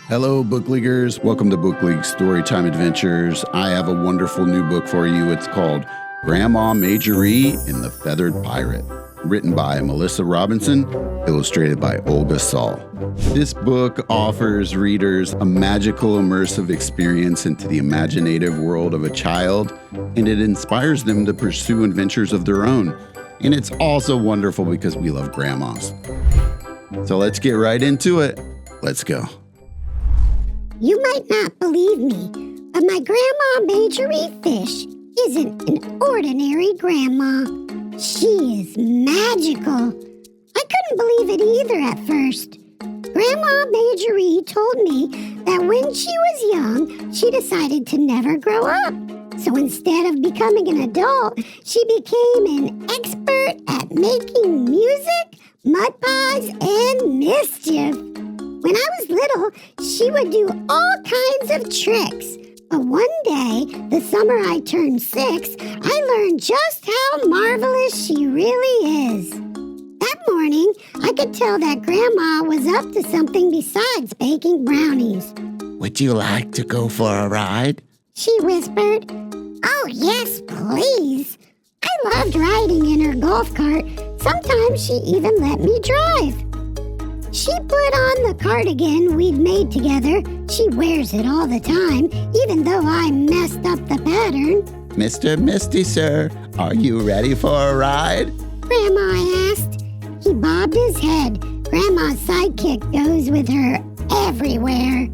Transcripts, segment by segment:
Hello, bookleaguers. Welcome to Bookleague Storytime Adventures. I have a wonderful new book for you. It's called Grandma Marjorie and the Feathered Pirate, written by Melissa Robinson, illustrated by Olga Sall. This book offers readers a magical, immersive experience into the imaginative world of a child, and it inspires them to pursue adventures of their own. And it's also wonderful because we love grandmas. So let's get right into it. Let's go. You might not believe me, but my Grandma Marjorie fish isn't an ordinary grandma. She is magical. I couldn't believe it either at first. Grandma Marjorie told me that when she was young, she decided to never grow up. So instead of becoming an adult, she became an expert at making music, mud pies, and mischief. When I was little, she would do all kinds of tricks. But one day, the summer I turned 6, I learned just how marvelous she really is. That morning, I could tell that Grandma was up to something besides baking brownies. Would you like to go for a ride? She whispered. Oh, yes, please. I loved riding in her golf cart. Sometimes she even let me drive. She put on the cardigan we'd made together. She wears it all the time, even though I messed up the pattern. Mr. Misty, sir, are you ready for a ride? Grandma asked. He bobbed his head. Grandma's sidekick goes with her everywhere.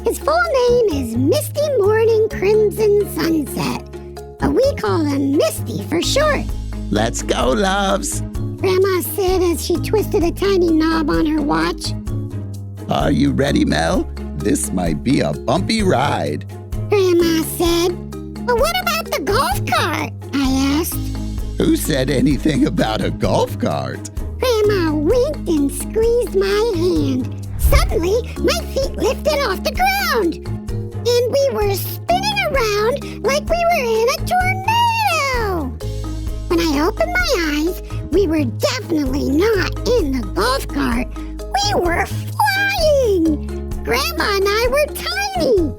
His full name is Misty Morning Crimson Sunset, but we call him Misty for short. Let's go, loves. Grandma said as she twisted a tiny knob on her watch. Are you ready, Mel? This might be a bumpy ride. Grandma said. But what about the golf cart? I asked. Who said anything about a golf cart? Grandma winked and squeezed my hand. Suddenly, my feet lifted off the ground. And we were spinning around like we were in a tornado. When I opened my eyes, we were definitely not in the golf cart. We were flying. Grandma and I were tiny.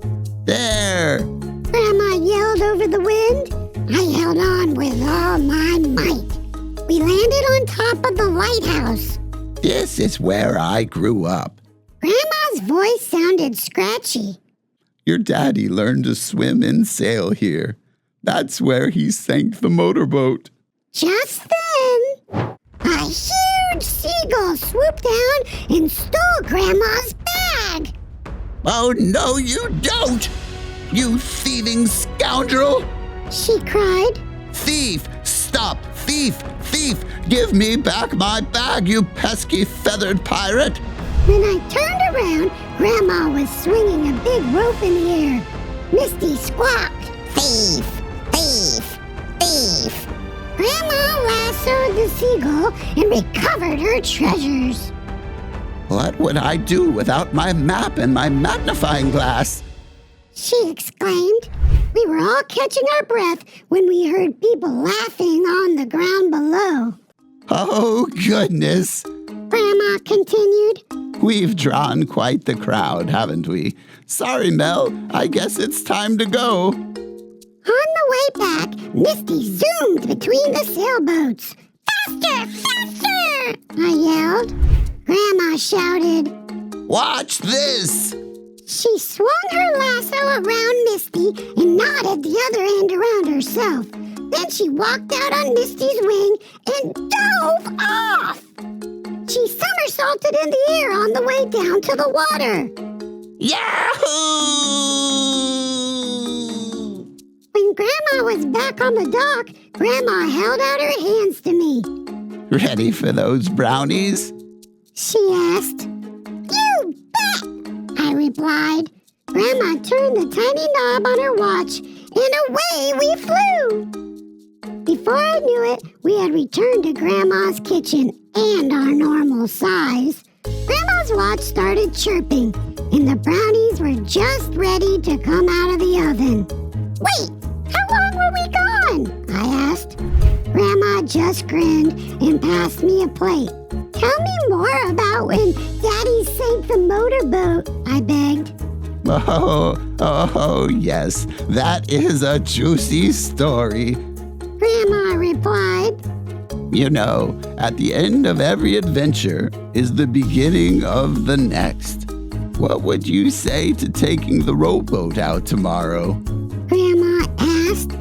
There! Grandma yelled over the wind. I held on with all my might. We landed on top of the lighthouse. This is where I grew up. Grandma's voice sounded scratchy. Your daddy learned to swim and sail here. That's where he sank the motorboat. Just then, a huge seagull swooped down and stole Grandma's bag. Oh, no, you don't! You thieving scoundrel! She cried. Thief! Stop! Thief! Thief! Give me back my bag, you pesky feathered pirate! When I turned around, Grandma was swinging a big rope in the air. Misty squawked, "Thief! Thief! Thief!" Grandma lassoed the seagull and recovered her treasures. What would I do without my map and my magnifying glass? She exclaimed. We were all catching our breath when we heard people laughing on the ground below. Oh, goodness! Grandma continued. We've drawn quite the crowd, haven't we? Sorry, Mel. I guess it's time to go. On the way back, Misty zoomed between the sailboats. Faster! Faster! I yelled. Grandma shouted. Watch this! She swung her lasso around Misty and knotted the other end around herself. Then she walked out on Misty's wing and dove off. She somersaulted in the air on the way down to the water. Yahoo! When Grandma was back on the dock, Grandma held out her hands to me. Ready for those brownies? She asked. You bet, I replied. Grandma turned the tiny knob on her watch, and away we flew. Before I knew it, we had returned to Grandma's kitchen and our normal size. Grandma's watch started chirping, and the brownies were just ready to come out of the oven. Wait, how long were we gone? I asked. Grandma just grinned and passed me a plate. Tell me more about when Daddy sank the motorboat, I begged. Oh, yes, that is a juicy story. Grandma replied. You know, at the end of every adventure is the beginning of the next. What would you say to taking the rowboat out tomorrow? Grandma asked.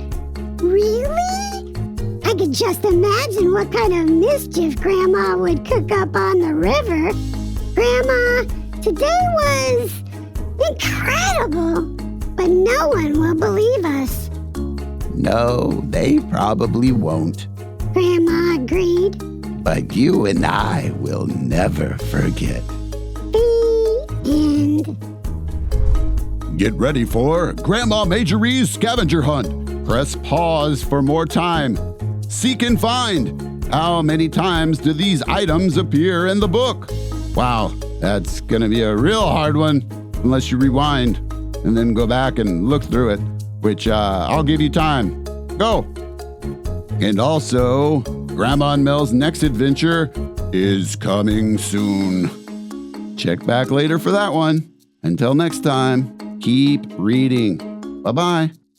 Really? I could just imagine what kind of mischief Grandma would cook up on the river. Grandma, today was incredible, but no one will believe us. No, they probably won't. Grandma agreed. But you and I will never forget. The end. Get ready for Grandma Majorie's scavenger hunt. Press pause for more time. Seek and find. How many times do these items appear in the book? Wow, that's gonna be a real hard one unless you rewind and then go back and look through it, which I'll give you time. Go. And also, Grandma and Mel's next adventure is coming soon. Check back later for that one. Until next time, keep reading. Bye-bye.